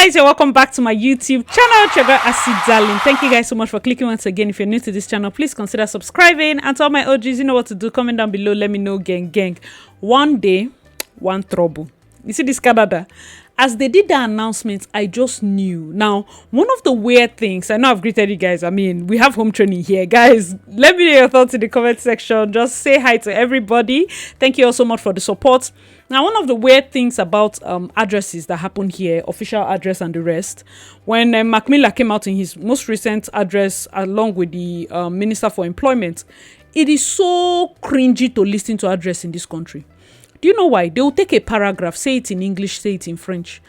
guys, you're welcome back to my YouTube channel. It's your girl Acid Darling. Thank you guys so much for clicking once again. If you're new to this channel, please consider subscribing. And to all my OGs, you know what to do. Comment down below. Let me know, gang. One day, one trouble. You see this Canada? As they did the announcement, I just knew. Now, one of the weird things, I know I've greeted you guys. I mean, we have home training here. Guys, let me know your thoughts in the comment section. Just say hi to everybody. Thank you all so much for the support. Now, one of the weird things about addresses that happen here, official address and the rest, when Mac Miller came out in his most recent address along with the Minister for Employment, it is so cringy to listen to address in this country. Do you know why? They will take a paragraph, say it in English, say it in French.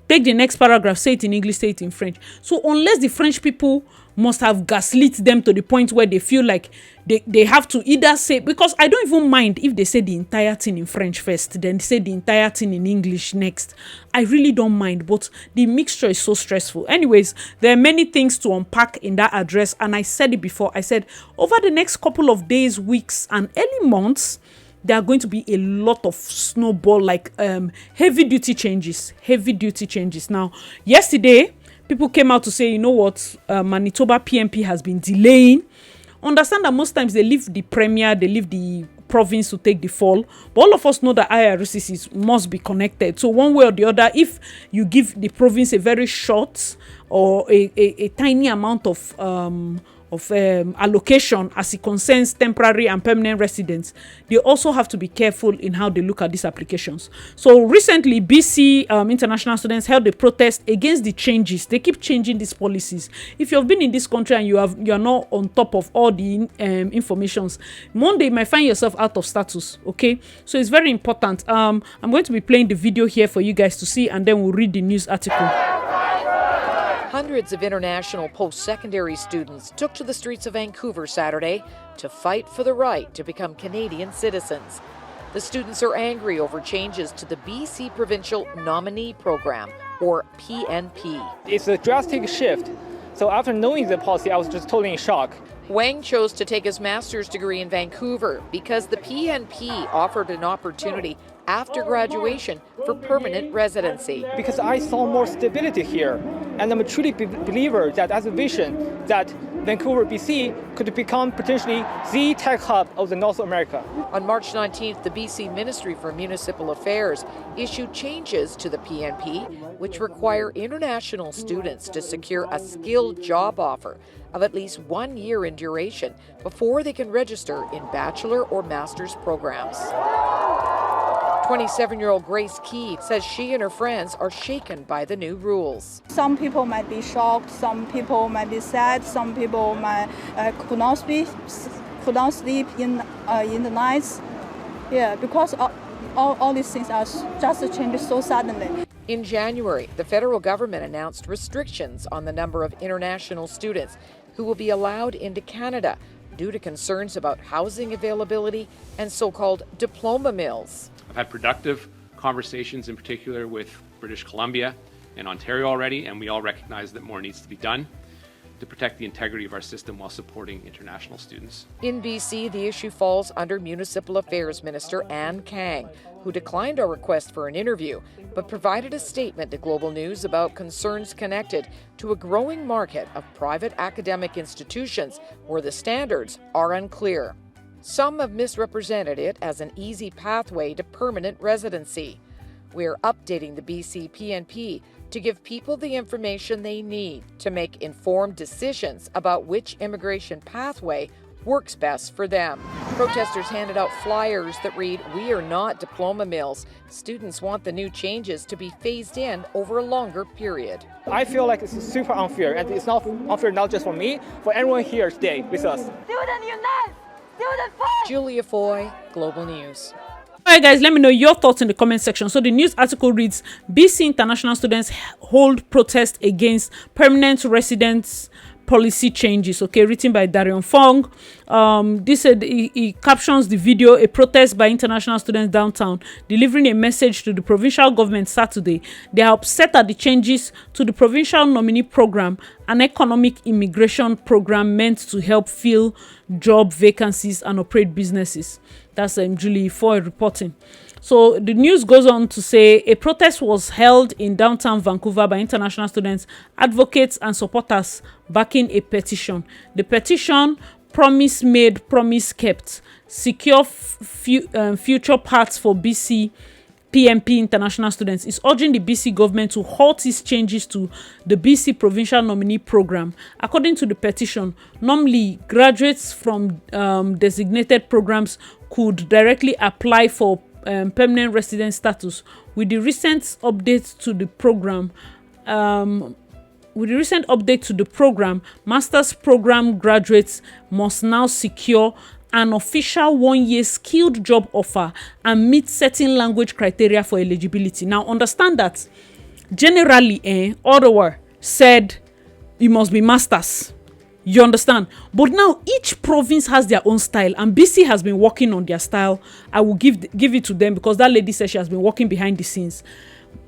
Take the next paragraph, say it in English, say it in French. So unless the French people must have gaslit them to the point where they feel like they have to either say, because I don't even mind if they say the entire thing in French first, then say the entire thing in English next. I really don't mind, but the mixture is so stressful. Anyways, there are many things to unpack in that address, and I said it before. I said over the next couple of days, weeks, and early months, there are going to be a lot of snowball, like heavy duty changes. Now, yesterday, people came out to say, you know what, Manitoba PNP has been delaying. Understand that most times they leave the premier, they leave the province to take the fall. But all of us know that IRCCs must be connected. So one way or the other, if you give the province a very short or a tiny amount of allocation as it concerns temporary and permanent residents, they also have to be careful in how they look at these applications. So recently, BC international students held a protest against the changes. They keep changing these policies. If you've been in this country and you are not on top of all the informations, Monday you might find yourself out of status. Okay, so it's very important. I'm going to be playing the video here for you guys to see, and then we'll read the news article. Hundreds of international post-secondary students took to the streets of Vancouver Saturday to fight for the right to become Canadian citizens. The students are angry over changes to the BC Provincial Nominee Program, or PNP. It's a drastic shift. So after knowing the policy, I was just totally in shock. Wang chose to take his master's degree in Vancouver because the PNP offered an opportunity after graduation for permanent residency. Because I saw more stability here, and I'm a truly believer that as a vision that Vancouver, BC could become potentially the tech hub of the North America. On March 19th, the BC Ministry for Municipal Affairs issued changes to the PNP, which require international students to secure a skilled job offer of at least 1 year in duration before they can register in bachelor or master's programs. 27-year-old Grace Key says she and her friends are shaken by the new rules. Some people might be shocked, some people might be sad, some people might could not sleep in the nights. Yeah, because all these things are just changed so suddenly. In January, the federal government announced restrictions on the number of international students who will be allowed into Canada due to concerns about housing availability and so-called diploma mills. I've had productive conversations, in particular with British Columbia and Ontario already, and we all recognize that more needs to be done to protect the integrity of our system while supporting international students. In BC, the issue falls under Municipal Affairs Minister Anne Kang, who declined our request for an interview, but provided a statement to Global News about concerns connected to a growing market of private academic institutions where the standards are unclear. Some have misrepresented it as an easy pathway to permanent residency. We are updating the BC PNP to give people the information they need to make informed decisions about which immigration pathway works best for them. Protesters handed out flyers that read, "We are not diploma mills." Students want the new changes to be phased in over a longer period. I feel like it's super unfair, and it's not unfair not just for me, for everyone here today with us. Student unite! Student fight! Julia Foy, Global News. Alright guys, let me know your thoughts in the comment section. So the news article reads, BC international students hold protest against permanent residence policy changes. Okay, written by Darion Fong. This said he captions the video, a protest by international students downtown delivering a message to the provincial government Saturday. They are upset at the changes to the provincial nominee program, an economic immigration program meant to help fill job vacancies and operate businesses. That's Julie Foy reporting. So the news goes on to say a protest was held in downtown Vancouver by international students, advocates and supporters backing a petition. The petition, promise made, promise kept, secure future paths for BC PNP international students, is urging the BC government to halt its changes to the BC provincial nominee program. According to the petition, normally graduates from designated programs could directly apply for permanent resident status. With the recent update to the program, master's program graduates must now secure an official 1-year skilled job offer and meet certain language criteria for eligibility. Now, understand that generally, Ottawa said you must be masters. You understand? But now each province has their own style, and BC has been working on their style. I will give it to them because that lady says she has been working behind the scenes.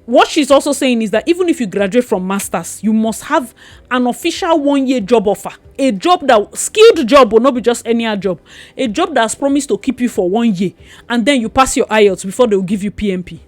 What she's also saying is that even if you graduate from masters, you must have an official 1-year job offer. A job that skilled job will not be just any other job. A job that's promised to keep you for 1 year, and then you pass your IELTS before they will give you PNP.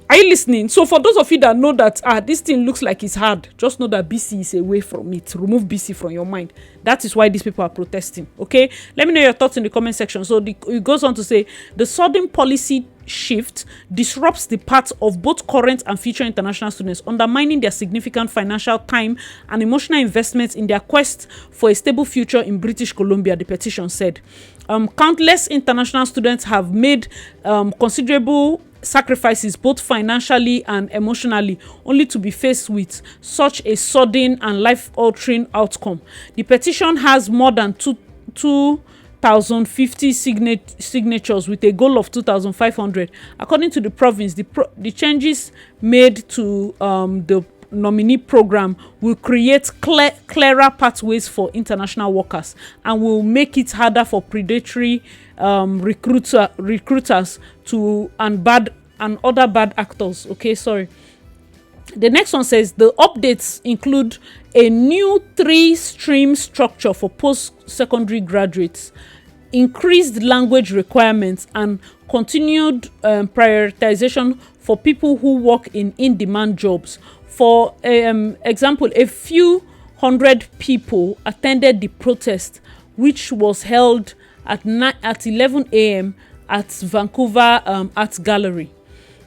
Are you listening? So for those of you that know that this thing looks like it's hard, just know that BC is away from it. Remove BC from your mind. That is why these people are protesting. Okay, let me know your thoughts in the comment section. So it goes on to say the sudden policy shift disrupts the paths of both current and future international students, undermining their significant financial time and emotional investments in their quest for a stable future in British Columbia, the petition said. Countless international students have made considerable sacrifices both financially and emotionally, only to be faced with such a sudden and life-altering outcome. The petition has more than 2,050 signatures with a goal of 2,500. According to the province, the changes made to the nominee program will create clearer pathways for international workers and will make it harder for predatory recruiters and other bad actors. Okay, sorry. The next one says the updates include a new 3-stream structure for post-secondary graduates, increased language requirements, and continued prioritization for people who work in in-demand jobs. For example, a few hundred people attended the protest, which was held at 11 a.m. at Vancouver Art Gallery.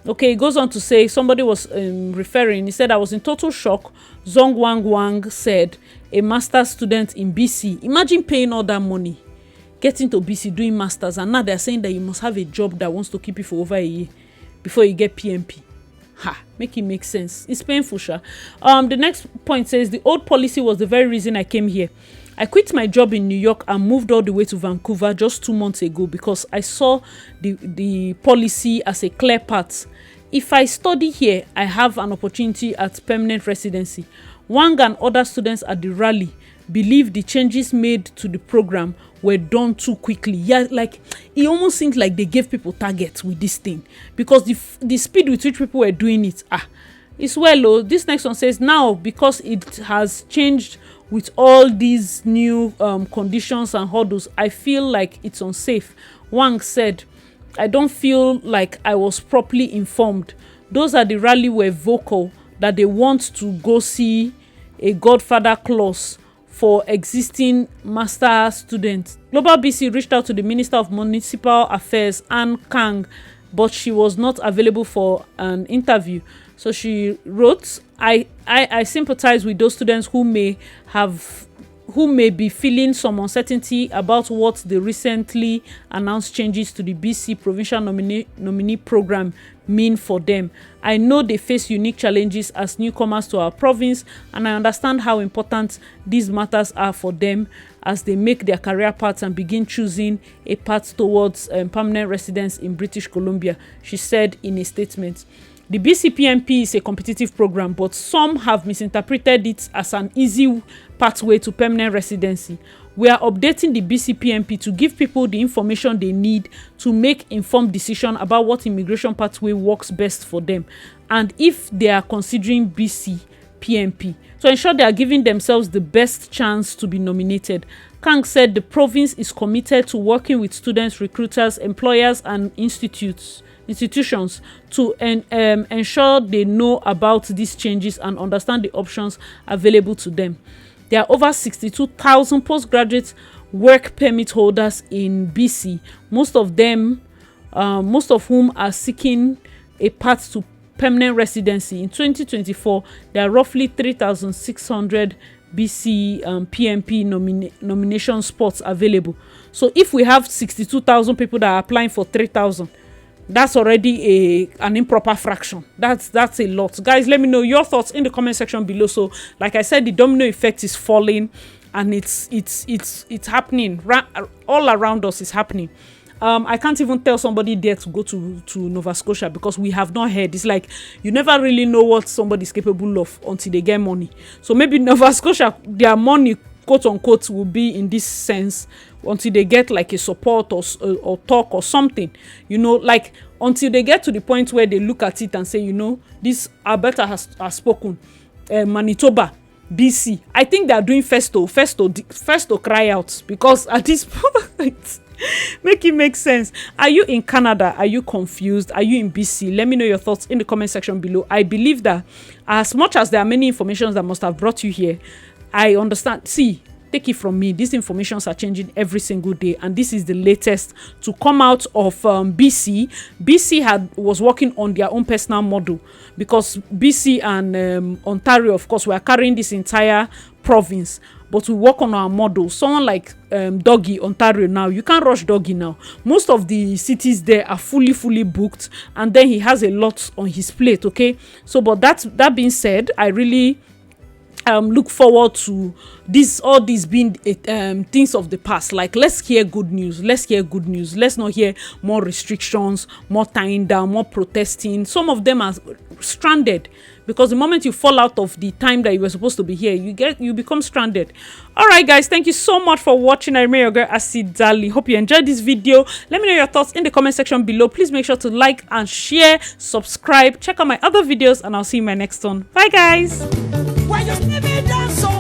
Okay, it goes on to say, somebody was referring, he said, I was in total shock. Zong Wang said, a master's student in BC. Imagine paying all that money, getting to BC, doing masters, and now they're saying that you must have a job that wants to keep you for over a year before you get PNP. Make it make sense. It's painful, sure. The next point says, the old policy was the very reason I came here. I quit my job in New York and moved all the way to Vancouver just 2 months ago because I saw the policy as a clear path. If I study here, I have an opportunity at permanent residency. Wang and other students at the rally believe the changes made to the program were done too quickly. Yeah, like it almost seems like they gave people targets with this thing because the speed with which people were doing it. It's well. This next one says, now because it has changed with all these new conditions and hurdles, I feel like it's unsafe. Wang said, I don't feel like I was properly informed. Those at the rally were vocal that they want to go see a godfather clause for existing master students. Global BC reached out to the Minister of Municipal Affairs, Anne Kang, but she was not available for an interview. So she wrote, I sympathize with those students who may be feeling some uncertainty about what the recently announced changes to the BC provincial nominee program mean for them. I know they face unique challenges as newcomers to our province, and I understand how important these matters are for them as they make their career paths and begin choosing a path towards permanent residence in British Columbia, she said in a statement. The BC PNP is a competitive program, but some have misinterpreted it as an easy pathway to permanent residency. We are updating the BC PNP to give people the information they need to make informed decisions about what immigration pathway works best for them, and if they are considering BC PNP, to ensure they are giving themselves the best chance to be nominated. Kang said the province is committed to working with students, recruiters, employers, and institutes institutions to ensure they know about these changes and understand the options available to them. There are over 62,000 postgraduate work permit holders in BC, most of whom are seeking a path to permanent residency. In 2024, there are roughly 3,600 BC PNP nomination spots available. So if we have 62,000 people that are applying for 3,000, that's already an improper fraction. That's a lot. Guys, let me know your thoughts in the comment section below. So like I said, the domino effect is falling, and it's happening all around us. Is happening. I can't even tell somebody there to go to Nova Scotia because we have not heard. It's like you never really know what somebody's capable of until they get money. So maybe Nova Scotia, their money, quote unquote, will be in this sense until they get like a support or talk or something, like until they get to the point where they look at it and say, this Alberta has spoken, Manitoba, BC. I think they are doing first to cry out, because at this point make it make sense. Are you in Canada? Are you confused? Are you in BC? Let me know your thoughts in the comment section below. I believe that as much as there are many informations that must have brought you here, I understand. See, take it from me, these informations are changing every single day, and this is the latest to come out of BC. BC was working on their own personal model, because BC and Ontario, of course, were carrying this entire province, but we work on our model. Someone like Doggy, Ontario, now you can't rush Doggy now. Most of the cities there are fully booked, and then he has a lot on his plate. Okay, so but that being said, I really look forward to all these being things of the past. Like, let's hear good news. Let's not hear more restrictions, more tying down, more protesting. Some of them are stranded, because the moment you fall out of the time that you were supposed to be here, you become stranded. All right, guys, thank you so much for watching. I remain your girl Acid Darling. Hope you enjoyed this video. Let me know your thoughts in the comment section below. Please make sure to like and share, subscribe, check out my other videos, and I'll see you in my next one. Bye, guys. Why you leave me down so